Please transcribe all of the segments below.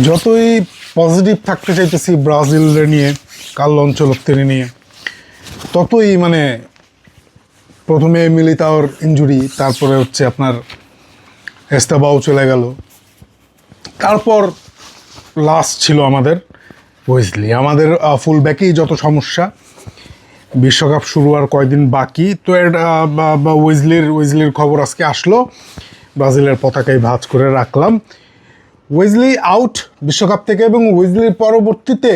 যতই পজিটিভ থাকতে চাইতেছি ব্রাজিলের নিয়ে, কার্লো আনচেলত্তি নিয়ে, ততই মানে প্রথমে মিলিতাওর ইনজুরি, তারপরে হচ্ছে আপনার এস্তাবাও চলে গেল, তারপর লাস্ট ছিল আমাদের ওয়েজলি। আমাদের ফুল ব্যাকেই যত সমস্যা। বিশ্বকাপ শুরু আর কয়দিন বাকি, তো ওয়েজলির খবর আজকে আসলো, ব্রাজিলের পতাকায় ভাঁজ করে রাখলাম। ওয়েজলি আউট বিশ্বকাপ থেকে, এবং ওয়েজলির পরবর্তীতে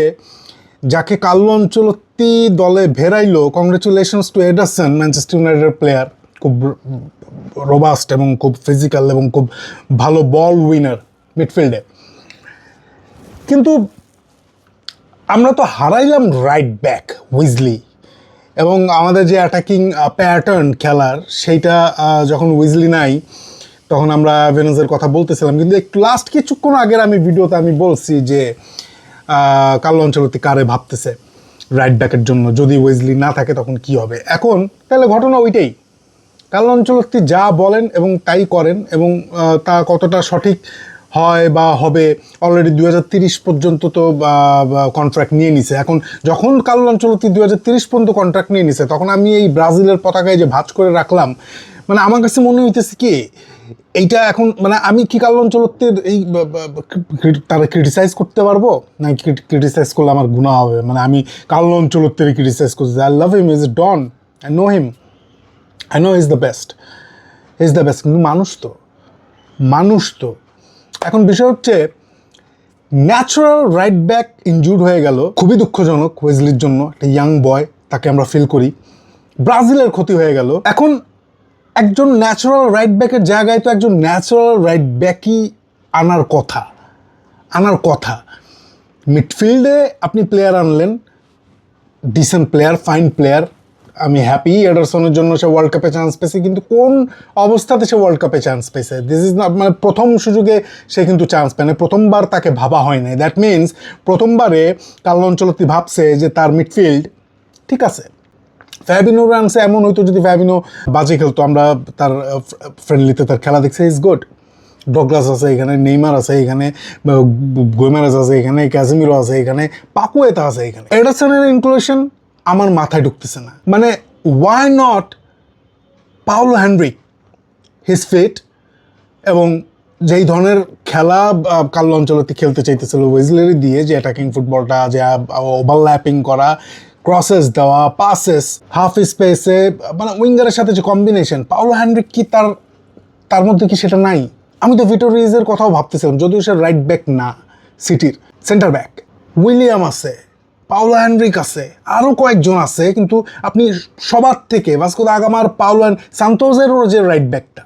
যাকে কার্লো আনচেলত্তি দলে ভেরাইলো, congratulations to Ederson, Manchester United player, খুব রোবাস্ট এবং খুব ফিজিক্যাল এবং খুব ভালো বল উইনার মিডফিল্ডে। কিন্তু আমরা তো হারাইলাম রাইট ব্যাক ওয়েজলি, এবং আমাদের যে অ্যাটাকিং প্যাটার্ন খেলার, সেইটা যখন ওয়েজলি নাই তখন আমরা ভেনেজের কথা বলতেছিলাম। কিন্তু একটু লাস্ট কিছুক্ষণ আগের আমি ভিডিওতে আমি বলছি যে কার্লো আনচেলত্তি কারে ভাবতেছে রাইট ব্যাকের জন্য, যদি ওয়েজলি না থাকে তখন কি হবে। এখন তাহলে ঘটনা ওইটাই, কার্লো আনচেলত্তি যা বলেন এবং তাই করেন, এবং তা কতটা সঠিক হয় বা হবে, অলরেডি 2030 পর্যন্ত তো কন্ট্রাক্ট নিয়ে নিছে। এখন যখন কার্লো আনচেলত্তি 2030 পর্যন্ত কন্ট্রাক্ট নিয়ে নিছে, তখন আমি এই ব্রাজিলের পতাকায় যে ভাঁজ করে রাখলাম, মানে আমার কাছে মনে হইতেছে কি এইটা এখন, মানে আমি কি কার্লো আনচেলত্তির এই তারা ক্রিটিসাইজ করতে পারবো, না ক্রিটিসাইজ করলে আমার গুনাহ হবে? মানে আমি কার্লো আনচেলত্তির ক্রিটিসাইজ করছি, I love him, is don, I know him, I know is the best, কিন্তু মানুষ তো এখন বিষয় হচ্ছে ন্যাচারাল রাইট ব্যাক ইনজুর্ড হয়ে গেল, খুবই দুঃখজনক ওয়েজলির জন্য। একটা ইয়াং বয়, তাকে আমরা ফিল করি, ব্রাজিলের ক্ষতি হয়ে গেল। এখন একজন ন্যাচারাল রাইট ব্যাকের জায়গায় তো একজন ন্যাচারাল রাইট ব্যাকই আনার কথা। মিডফিল্ডে আপনি প্লেয়ার আনলেন, ডিসেন্ট প্লেয়ার, ফাইন প্লেয়ার, আমি হ্যাপি এডারসনের জন্য, সে ওয়ার্ল্ড কাপে চান্স পেয়েছে। কিন্তু কোন অবস্থাতে সে ওয়ার্ল্ড কাপে চান্স পেয়েছে? দিস ইজ নট, মানে প্রথম সুযোগে সে কিন্তু চান্স পায় না, প্রথমবার তাকে ভাবা হয় নাই। দ্যাট মিনস প্রথমবারে কার্লো আনচেলত্তি ভাবছে যে তার মিডফিল্ড ঠিক আছে। ফ্যাবিনো রানসে এমন হয়তো, যদি ফ্যাবিনো বাজে খেলতো, আমরা তার ফ্রেন্ডলিতে তার খেলা দেখছি, ইজ গুড। ডগলাস আছে এখানে, নেইমার আছে এখানে, গোমেরেজ আছে এখানে, ক্যাসেমিরো আছে এখানে, পাকুয়েতা আছে এখানে। এডারসনের ইনক্লুশন আমার মাথায় ঢুকতেছে না। মানে why not Paulo Henrique, he's fit, এবং যেই ধরনের খেলা কার্লো আনচেলত্তি খেলতে চাইতেছিল ওয়েজলেরি দিয়ে, যে অ্যাটাকিং ফুটবলটা, যে ওভারল্যাপিং করা, ক্রসেস দেওয়া, পাসেস হাফ স্পেসে, মানে উইঙ্গারের সাথে যে কম্বিনেশন, পাওলো হেনরিক কি তার মধ্যে কি সেটা নাই? আমি তো ভিটো রিজের কথাও ভাবতেছিলাম, যদিও সে রাইট ব্যাক না, সিটির সেন্টার ব্যাক। উইলিয়াম আছে, পাওলো হেনরিক আছে, আরও কয়েকজন আছে, কিন্তু আপনি সবার থেকে ভাস্কো দা গামার, সান্তোসেরও যে রাইট ব্যাকটা,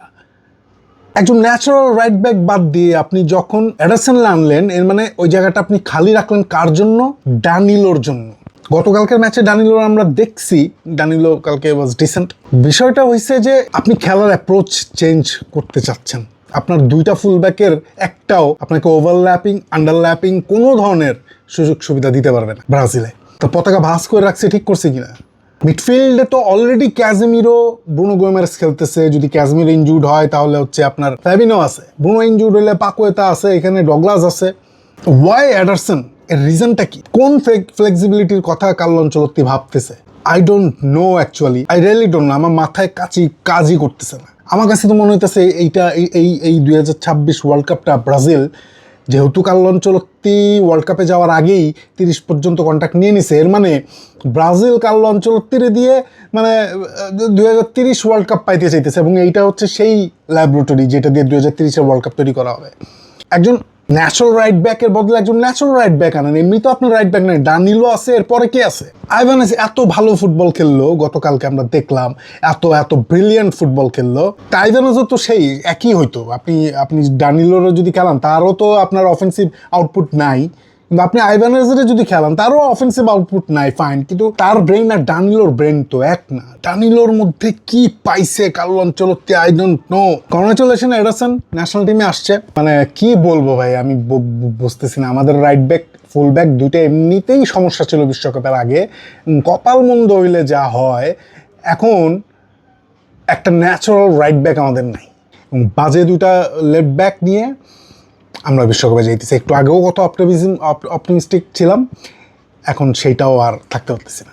একজন ন্যাচারাল রাইট ব্যাক বাদ দিয়ে আপনি যখন এডারসন আনলেন, এর মানে ওই জায়গাটা আপনি খালি রাখলেন কার জন্য? ডানিলোর জন্য। গতকালকের ম্যাচে ডানিলোর আমরা দেখছি, ডানিলো কালকে ওয়াজ ডিসেন্ট। বিষয়টা হয়েছে যে আপনি খেলার অ্যাপ্রোচ চেঞ্জ করতে চাচ্ছেন। আপনার দুইটা ফুল ব্যাকের একটাও আপনাকে ওভারল্যাপিং, আন্ডারল্যাপিং কোনো ধরনের সুযোগ সুবিধা দিতে পারবে না ব্রাজিলে। তো পতাকা ভাঁজ করে রাখছে, ঠিক করছে কিনা? মিডফিল্ডে তো অলরেডি ক্যাজেমিরো, ব্রুনো গোমেরেস খেলতেছে। যদি ক্যাজেমিরো ইনজুর্ড হয় তাহলে হচ্ছে আপনার ফ্যাবিনো আছে, ব্রুনো ইনজুর্ড হলে পাকুয়েতা আছে, এখানে ডগলাস আছে। Why Ederson? এর রিজনটা কি? কোন ফ্লেক্সিবিলিটির কথা কার্লো আনচেলত্তি ভাবতেছে? I don't know, actually I really don't know. আমার মাথায় কাজই করতেছে না। আমার কাছে তো মনে হইতেছে এই 2026 ওয়ার্ল্ড কাপটা ব্রাজিল, যেহেতু কার্লো আনচেলত্তি ওয়ার্ল্ড কাপে যাওয়ার আগেই 30 পর্যন্ত কন্ট্রাক্ট নিয়ে নিছে, এর মানে ব্রাজিল কার্লো আনচেলত্তির দিয়ে মানে 2030 ওয়ার্ল্ড কাপ পাইতে চাইতেছে, এবং এইটা হচ্ছে সেই ল্যাবরেটরি যেটা দিয়ে 2030-এর ওয়ার্ল্ড কাপ তৈরি করা হবে। একজন ন্যাচারাল রাইট ব্যাকের বদলে একজন ন্যাচারাল রাইট ব্যাক আনেন। এমনি তো আপনার রাইট ব্যাক নেই, ডানিলো আছে, এরপরে কে আছে? আইভানেস এত ভালো ফুটবল খেললো গতকালকে, আমরা দেখলাম এত ব্রিলিয়ান্ট ফুটবল খেললো। আইভানেসও তো সেই একই হইতো। আপনি ডানিলোরও যদি খেলান, তারও তো আপনার অফেন্সিভ আউটপুট নাই, কিন্তু আপনি আইভানেজের যদি খেলান, তারও অফেন্সিভ আউটপুট নাই, ফাইন, কিন্তু তার ব্রেন আর ডানিলোর ব্রেন তো এক না। ডানিলোর মধ্যে কি পাইছে Carlo Ancelotti, I don't no. Congratulation Ederson, national টিমে আসছে। মানে কি বলবো ভাই, আমি বুঝতেছি না। আমাদের রাইট ব্যাক, ফুল ব্যাক দুইটা এমনিতেই সমস্যা ছিল বিশ্বকাপের আগে, কপাল মন্দ হইলে যা হয়। এখন একটা ন্যাচারাল রাইট ব্যাক আমাদের নাই, বাজে দুইটা লেফট ব্যাক নিয়ে আমরা বিশ্বকাপে যাইতেছি। একটু আগেও কত অপটিমিস্টিক ছিলাম, এখন সেইটাও আর থাকতে পারতেছি না।